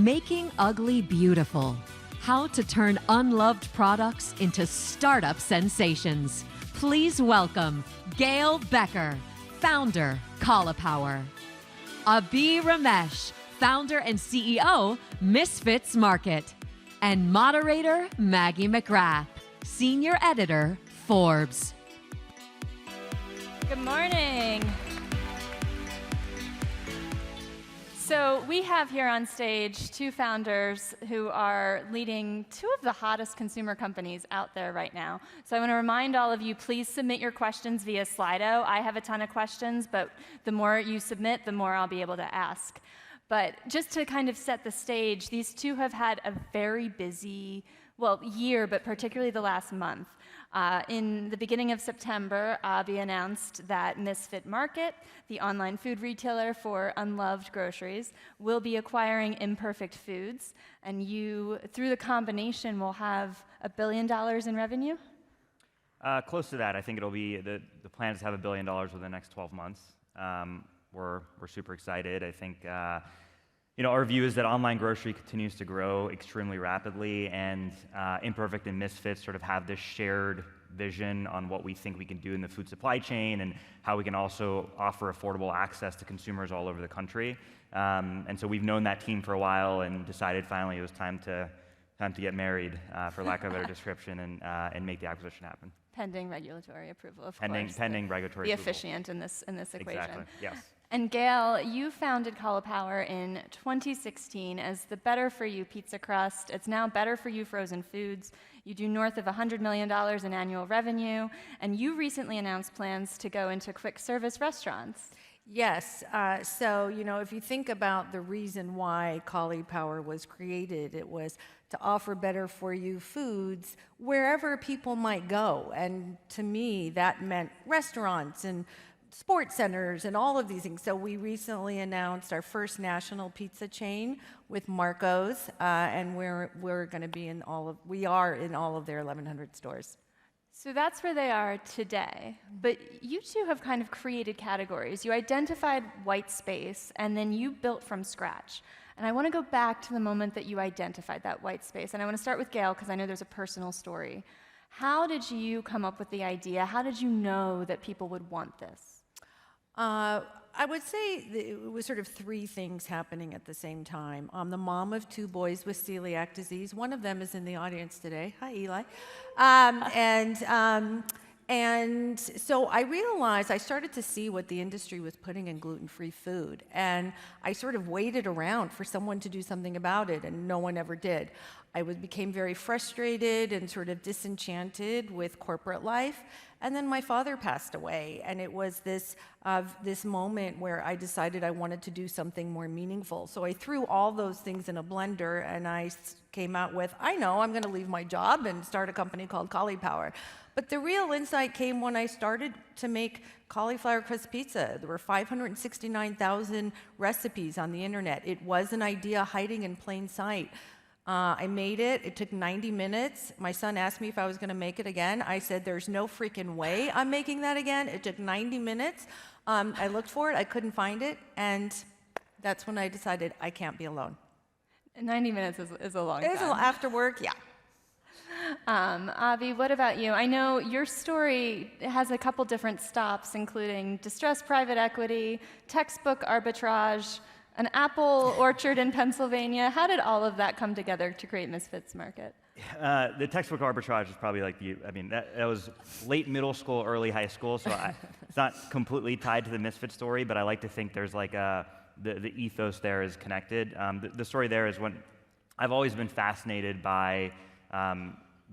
Making Ugly Beautiful. How to turn unloved products into startup sensations. Please welcome Gail Becker, founder, Cauliflower. Abhi Ramesh, founder and CEO, Misfits Market. And moderator, Maggie McGrath, senior editor, Forbes. Good morning. So we have here on stage two founders who are leading two of the hottest consumer companies out there right now. So I want to remind all of you, please submit your questions via Slido. I have a ton of questions, but the more you submit, the more I'll be able to ask. But just to kind of set the stage, these two have had a very busy, year, but particularly the last month. In the beginning of September, Abhi announced that Misfit Market, the online food retailer for Unloved groceries, will be acquiring Imperfect Foods, and you, through the combination, will have $1 billion in revenue? Close to that. I think it'll be, the plan is to have $1 billion within the next 12 months. We're super excited. I think our view is that online grocery continues to grow extremely rapidly, and Imperfect and Misfits sort of have this shared vision on what we think we can do in the food supply chain and how we can also offer affordable access to consumers all over the country. And so we've known that team for a while and decided finally it was time to get married, for lack of a better description, and make the acquisition happen. Pending regulatory approval, of course. Pending regulatory the approval. Officiant in this equation. Exactly, yes. And Gail, you founded Cauliflower in 2016 as the Better For You pizza crust. It's now Better For You frozen foods. You do north of $100 million in annual revenue, and you recently announced plans to go into quick service restaurants. Yes, so if you think about the reason why Cauliflower was created, it was to offer better for you foods wherever people might go. And to me, that meant restaurants and sports centers and all of these things. So we recently announced our first national pizza chain with Marco's, and we're going to be we are in all of their 1,100 stores. So that's where they are today. But you two have kind of created categories. You identified white space, and then you built from scratch. And I want to go back to the moment that you identified that white space. And I want to start with Gail, because I know there's a personal story. How did you come up with the idea? How did you know that people would want this? I would say it was sort of three things happening at the same time. I'm the mom of two boys with celiac disease. One of them is in the audience today. Hi, Eli. And so I realized I started to see what the industry was putting in gluten-free food, and I sort of waited around for someone to do something about it, and no one ever did. I became very frustrated and sort of disenchanted with corporate life, and then my father passed away, and it was this moment where I decided I wanted to do something more meaningful. So I threw all those things in a blender, and I came out with, I know, I'm going to leave my job and start a company called Cauliflower. But the real insight came when I started to make cauliflower crust pizza. There were 569,000 recipes on the internet. It was an idea hiding in plain sight. I made it. It took 90 minutes. My son asked me if I was going to make it again. I said, there's no freaking way I'm making that again. It took 90 minutes. I looked for it. I couldn't find it. And that's when I decided I can't be alone. 90 minutes is a long time. After work, yeah. Abhi, what about you? I know your story has a couple different stops, including distressed private equity, textbook arbitrage, an apple orchard in Pennsylvania. How did all of that come together to create Misfits Market? The textbook arbitrage is probably like that was late middle school, early high school, so it's not completely tied to the Misfit story, but I like to think there's like the ethos there is connected. The story there is when I've always been fascinated by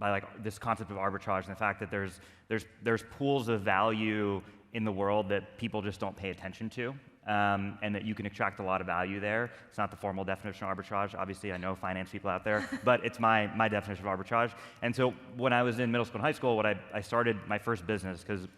like this concept of arbitrage and the fact that there's pools of value in the world that people just don't pay attention to, and that you can extract a lot of value there. It's not the formal definition of arbitrage. Obviously, I know finance people out there, but it's my definition of arbitrage. And so when I was in middle school and high school, I started my first business because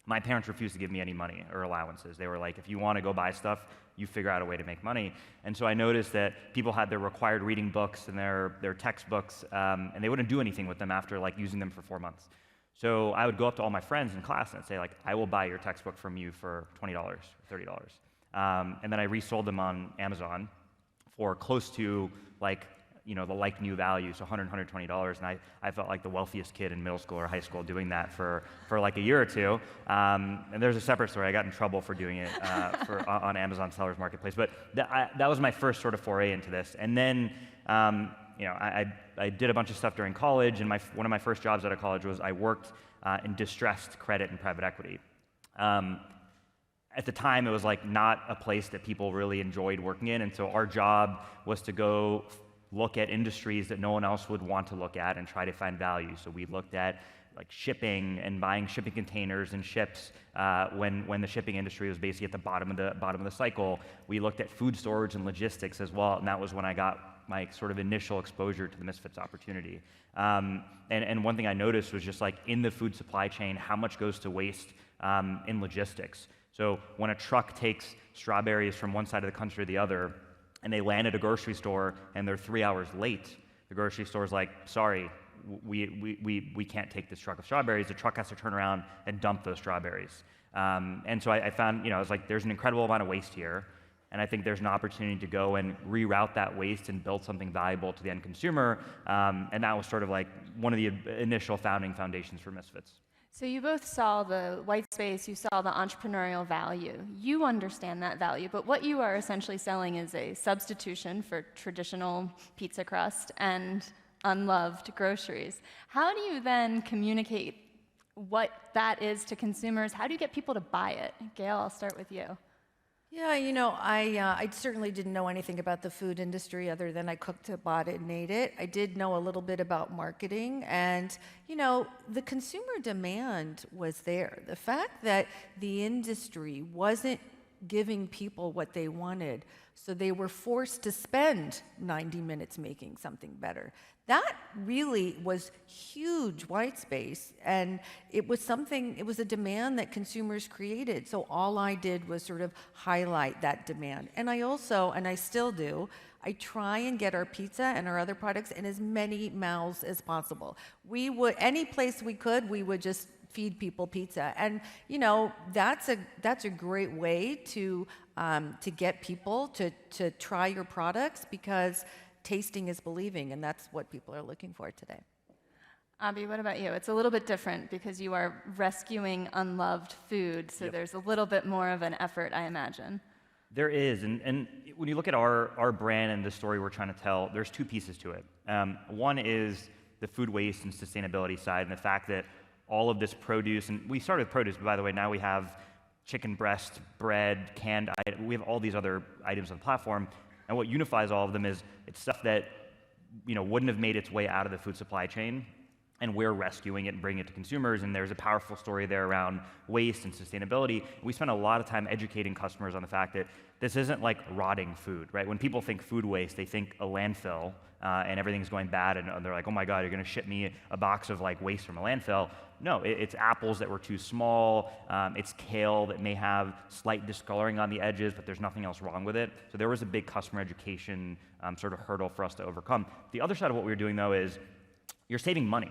my parents refused to give me any money or allowances. They were like, if you want to go buy stuff, you figure out a way to make money. And so I noticed that people had their required reading books and their textbooks, and they wouldn't do anything with them after like using them for 4 months. So I would go up to all my friends in class and say like, I will buy your textbook from you for $20, $30. And then I resold them on Amazon for close to like, the like new value, so $100, $120, and I felt like the wealthiest kid in middle school or high school doing that for like a year or two. And there's a separate story. I got in trouble for doing it on Amazon Sellers Marketplace, but that was my first sort of foray into this. And then, I did a bunch of stuff during college, and one of my first jobs out of college was I worked in distressed credit and private equity. At the time, it was like not a place that people really enjoyed working in, and so our job was to go look at industries that no one else would want to look at and try to find value. So we looked at like shipping and buying shipping containers and ships when the shipping industry was basically at the bottom of the cycle. We looked at food storage and logistics as well, and that was when I got my sort of initial exposure to the Misfits opportunity. And one thing I noticed was just like in the food supply chain, how much goes to waste in logistics. So when a truck takes strawberries from one side of the country to the other, and they land at a grocery store and they're 3 hours late, the grocery store's like, sorry, we can't take this truck of strawberries. The truck has to turn around and dump those strawberries. And so I found, I was like, there's an incredible amount of waste here, and I think there's an opportunity to go and reroute that waste and build something valuable to the end consumer. And that was sort of like one of the initial founding foundations for Misfits. So you both saw the white space, you saw the entrepreneurial value. You understand that value, but what you are essentially selling is a substitution for traditional pizza crust and unloved groceries. How do you then communicate what that is to consumers? How do you get people to buy it? Gail, I'll start with you. Yeah, I certainly didn't know anything about the food industry other than I cooked it, bought it, and ate it. I did know a little bit about marketing, and, the consumer demand was there. The fact that the industry wasn't giving people what they wanted, so they were forced to spend 90 minutes making something better. That really was huge white space, and it was a demand that consumers created. So all I did was sort of highlight that demand. And I still do, I try and get our pizza and our other products in as many mouths as possible. Any place we could, we would just feed people pizza. And, that's a great way to get people to try your products, because tasting is believing, and that's what people are looking for today. Abhi, what about you? It's a little bit different because you are rescuing unloved food, so There's a little bit more of an effort, I imagine. There is, and when you look at our brand and the story we're trying to tell, there's two pieces to it. One is the food waste and sustainability side, and the fact that all of this produce, and we started with produce, but by the way, now we have chicken breast, bread, canned items, we have all these other items on the platform. And what unifies all of them is it's stuff that wouldn't have made its way out of the food supply chain, and we're rescuing it and bringing it to consumers. And there's a powerful story there around waste and sustainability. We spend a lot of time educating customers on the fact that this isn't like rotting food, right? When people think food waste, they think a landfill and everything's going bad, and they're like, oh my God, you're going to ship me a box of like waste from a landfill. No, it's apples that were too small. It's kale that may have slight discoloring on the edges, but there's nothing else wrong with it. So there was a big customer education sort of hurdle for us to overcome. The other side of what we were doing, though, is you're saving money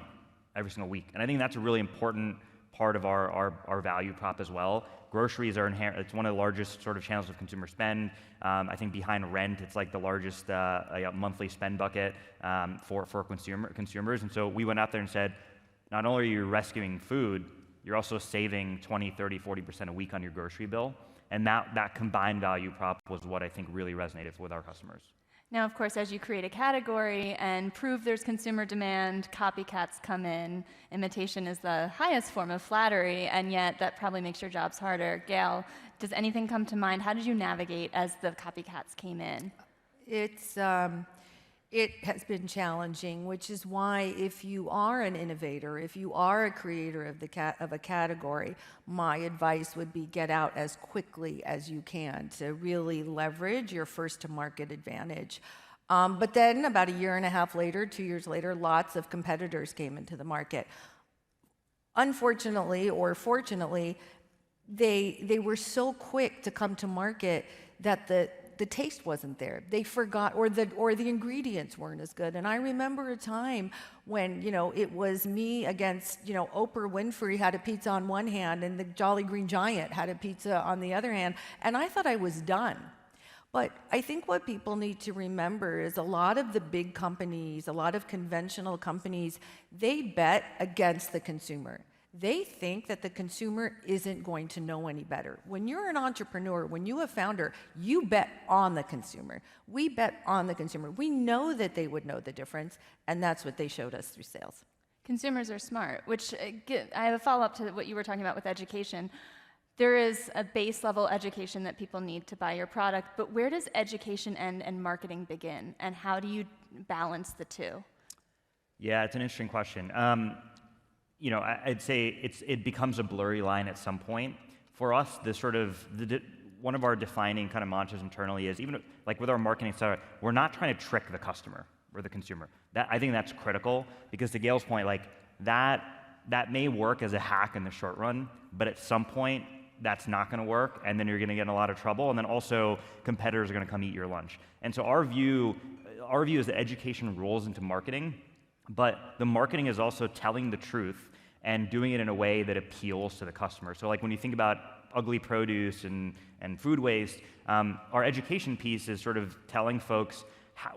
every single week. And I think that's a really important part of our value prop as well. Groceries are inherent. It's one of the largest sort of channels of consumer spend. I think behind rent, it's like the largest monthly spend bucket for consumers. And so we went out there and said, not only are you rescuing food, you're also saving 20, 30, 40% a week on your grocery bill. And that combined value prop was what I think really resonated with our customers. Now, of course, as you create a category and prove there's consumer demand, copycats come in. Imitation is the highest form of flattery, and yet that probably makes your jobs harder. Gail, does anything come to mind? How did you navigate as the copycats came in? It has been challenging, which is why if you are an innovator, if you are a creator of a category, my advice would be get out as quickly as you can to really leverage your first-to-market advantage. But then about a year and a half later, 2 years later, lots of competitors came into the market. Unfortunately, or fortunately, they were so quick to come to market that the taste wasn't there. They forgot, or the ingredients weren't as good. And I remember a time when, it was me against, Oprah Winfrey had a pizza on one hand and the Jolly Green Giant had a pizza on the other hand, and I thought I was done. But I think what people need to remember is a lot of the big companies, a lot of conventional companies, they bet against the consumer. They think that the consumer isn't going to know any better. When you're an entrepreneur, when you're a founder, you bet on the consumer. We bet on the consumer. We know that they would know the difference, and that's what they showed us through sales. Consumers are smart, which I have a follow-up to what you were talking about with education. There is a base level education that people need to buy your product, but where does education end and marketing begin? And how do you balance the two? Yeah, it's an interesting question. I'd say it becomes a blurry line at some point. For us, one of our defining kind of mantras internally is, even like with our marketing stuff, we're not trying to trick the customer or the consumer. I think that's critical, because to Gail's point, like that may work as a hack in the short run, but at some point that's not going to work, and then you're going to get in a lot of trouble, and then also competitors are going to come eat your lunch. And so our view is that education rolls into marketing, but the marketing is also telling the truth and doing it in a way that appeals to the customer. So like when you think about ugly produce and food waste, our education piece is sort of telling folks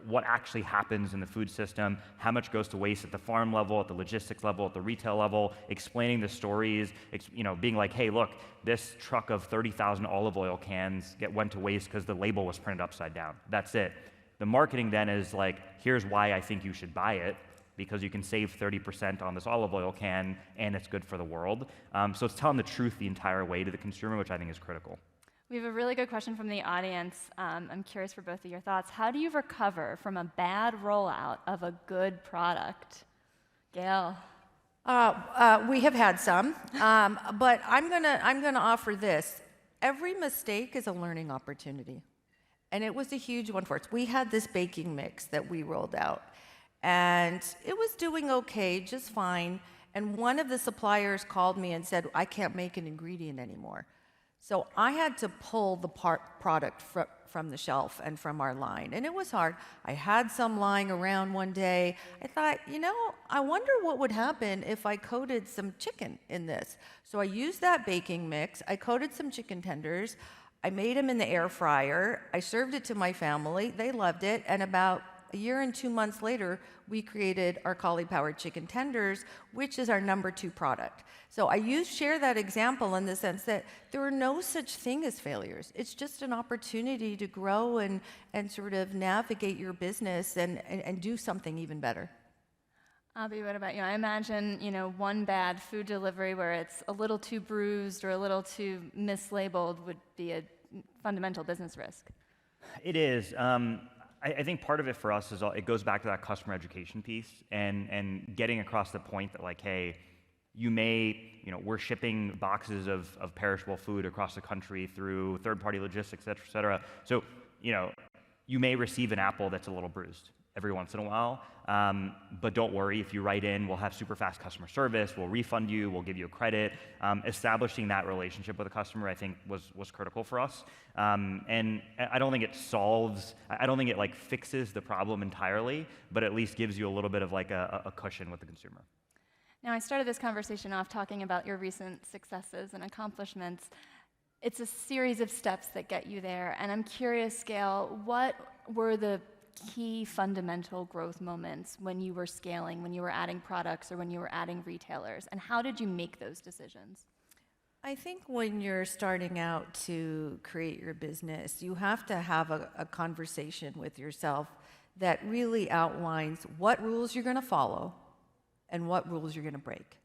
what actually happens in the food system, how much goes to waste at the farm level, at the logistics level, at the retail level, explaining the stories, being like, hey, look, this truck of 30,000 olive oil cans went to waste because the label was printed upside down. That's it. The marketing then is like, here's why I think you should buy it, because you can save 30% on this olive oil can, and it's good for the world. So it's telling the truth the entire way to the consumer, which I think is critical. We have a really good question from the audience. I'm curious for both of your thoughts. How do you recover from a bad rollout of a good product? Gail? We have had some, but I'm gonna offer this. Every mistake is a learning opportunity, and it was a huge one for us. We had this baking mix that we rolled out, and it was doing okay, just fine. And one of the suppliers called me and said, I can't make an ingredient anymore. So I had to pull the product from the shelf and from our line, and it was hard. I had some lying around one day. I thought, I wonder what would happen if I coated some chicken in this. So I used that baking mix. I coated some chicken tenders. I made them in the air fryer. I served it to my family. They loved it, and about a year and 2 months later, we created our Cauliflower chicken tenders, which is our #2 product. So I share that example in the sense that there are no such thing as failures. It's just an opportunity to grow and sort of navigate your business and do something even better. Abhi, what about you? I imagine, one bad food delivery where it's a little too bruised or a little too mislabeled would be a fundamental business risk. It is. I think part of it for us is it goes back to that customer education piece and getting across the point that, like, hey, we're shipping boxes of perishable food across the country through third-party logistics, et cetera. So, you may receive an apple that's a little bruised every once in a while, but don't worry. If you write in, we'll have super fast customer service. We'll refund you. We'll give you a credit. Establishing that relationship with the customer, I think, was critical for us. And I don't think I don't think it fixes the problem entirely, but at least gives you a little bit of a cushion with the consumer. Now, I started this conversation off talking about your recent successes and accomplishments. It's a series of steps that get you there, and I'm curious, Gail, what were the key fundamental growth moments when you were scaling, when you were adding products, or when you were adding retailers, and how did you make those decisions? I think when you're starting out to create your business, you have to have a conversation with yourself that really outlines what rules you're going to follow and what rules you're going to break.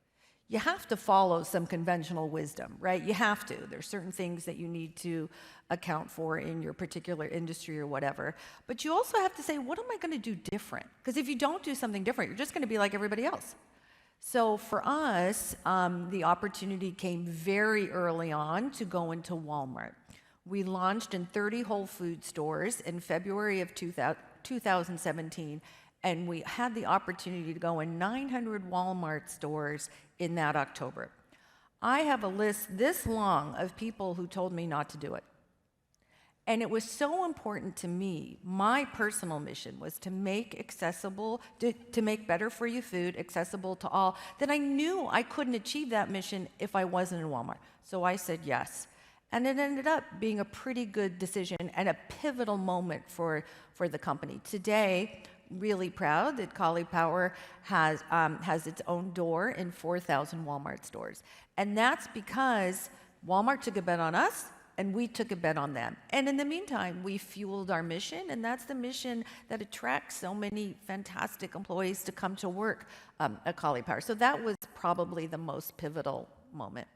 You have to follow some conventional wisdom, right? You have to. There's certain things that you need to account for in your particular industry or whatever. But you also have to say, what am I going to do different? Because if you don't do something different, you're just going to be like everybody else. So for us, the opportunity came very early on to go into Walmart. We launched in 30 Whole Foods stores in February of 2017. And we had the opportunity to go in 900 Walmart stores in that October. I have a list this long of people who told me not to do it. And it was so important to me. My personal mission was to make accessible, to make better for you food accessible to all, that I knew I couldn't achieve that mission if I wasn't in Walmart. So I said yes. And it ended up being a pretty good decision and a pivotal moment for the company. Today, really proud that Cauliflower has its own door in 4,000 Walmart stores. And that's because Walmart took a bet on us, and we took a bet on them. And in the meantime, we fueled our mission, and that's the mission that attracts so many fantastic employees to come to work at Cauliflower. So that was probably the most pivotal moment.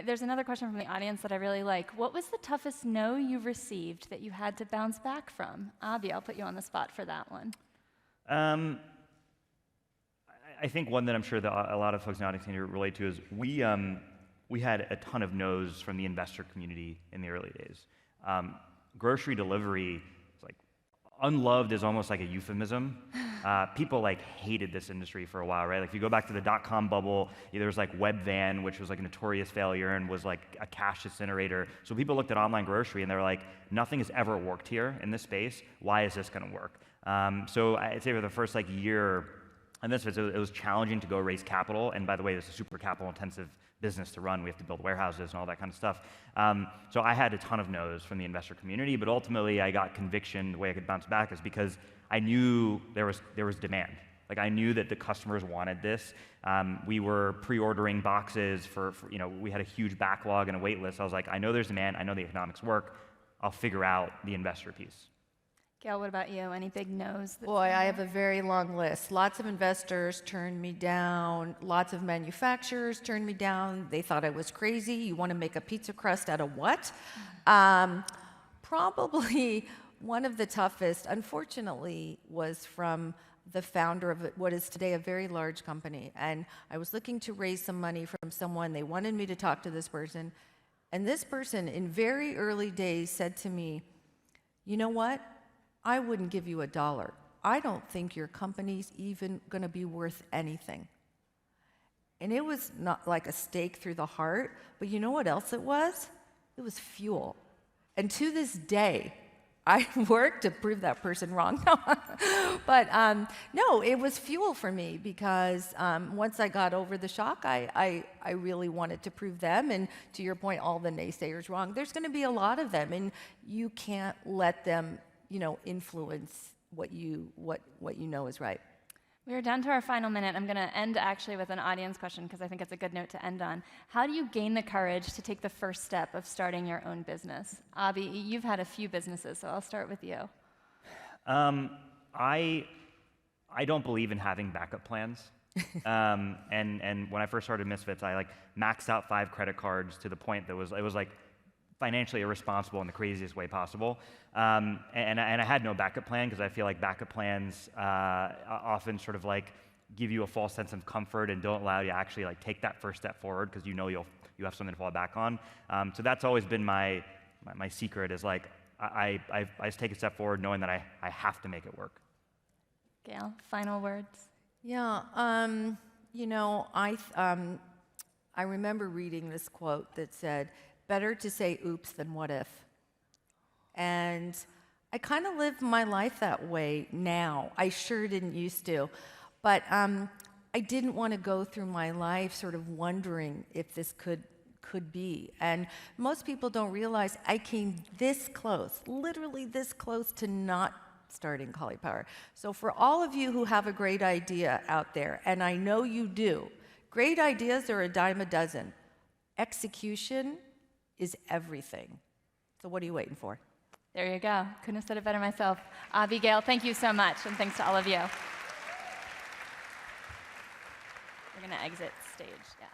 There's another question from the audience that I really like. What was the toughest no you received that you had to bounce back from? Abhi, I'll put you on the spot for that one. I think one that I'm sure that a lot of folks in the audience can relate to is we had a ton of no's from the investor community in the early days. Grocery delivery, like, unloved is almost like a euphemism. People like hated this industry for a while, right? Like if you go back to the dot-com bubble, there was like Webvan, which was like a notorious failure and was like a cash incinerator. So people looked at online grocery and they were like, nothing has ever worked here in this space. Why is this going to work? So I'd say for the first like year, and this it was challenging to go raise capital. And by the way, this is a super capital-intensive business to run. We have to build warehouses and all that kind of stuff. So I had a ton of no's from the investor community, but ultimately I got conviction. The way I could bounce back is because I knew there was demand. Like I knew that the customers wanted this. We were pre-ordering boxes for we had a huge backlog and a wait list. I was like, I know there's demand. I know the economics work. I'll figure out the investor piece. Gail, what about you? Any big no's? Boy, I have a very long list. Lots of investors turned me down. Lots of manufacturers turned me down. They thought I was crazy. You want to make a pizza crust out of what? Probably one of the toughest, unfortunately, was from the founder of what is today a very large company. And I was looking to raise some money from someone. They wanted me to talk to this person. And this person, in very early days, said to me, you know what? I wouldn't give you $1. I don't think your company's even going to be worth anything. And it was not like a stake through the heart, but you know what else it was? It was fuel. And to this day, I work to prove that person wrong. But no, it was fuel for me because once I got over the shock, I really wanted to prove them, and to your point, all the naysayers wrong. There's going to be a lot of them, and you can't let them influence what you know is right. We're down to our final minute. I'm going to end actually with an audience question because I think it's a good note to end on. How do you gain the courage to take the first step of starting your own business? Abhi, you've had a few businesses, so I'll start with you. I don't believe in having backup plans. And when I first started Misfits, I maxed out 5 credit cards to the point that it was financially irresponsible in the craziest way possible. And I had no backup plan because I feel like backup plans often sort of give you a false sense of comfort and don't allow you to actually take that first step forward because you have something to fall back on. So that's always been my secret is I just take a step forward knowing that I have to make it work. Gail, final words? Yeah, I remember reading this quote that said, better to say oops than what if. And I kind of live my life that way now. I sure didn't used to. But I didn't want to go through my life sort of wondering if this could be. And most people don't realize I came this close, literally this close to not starting Cauliflower. So for all of you who have a great idea out there, and I know you do, great ideas are a dime a dozen. Execution is everything. So what are you waiting for? There you go. Couldn't have said it better myself. Abhi, Gail, thank you so much, and thanks to all of you. We're going to exit stage, yeah.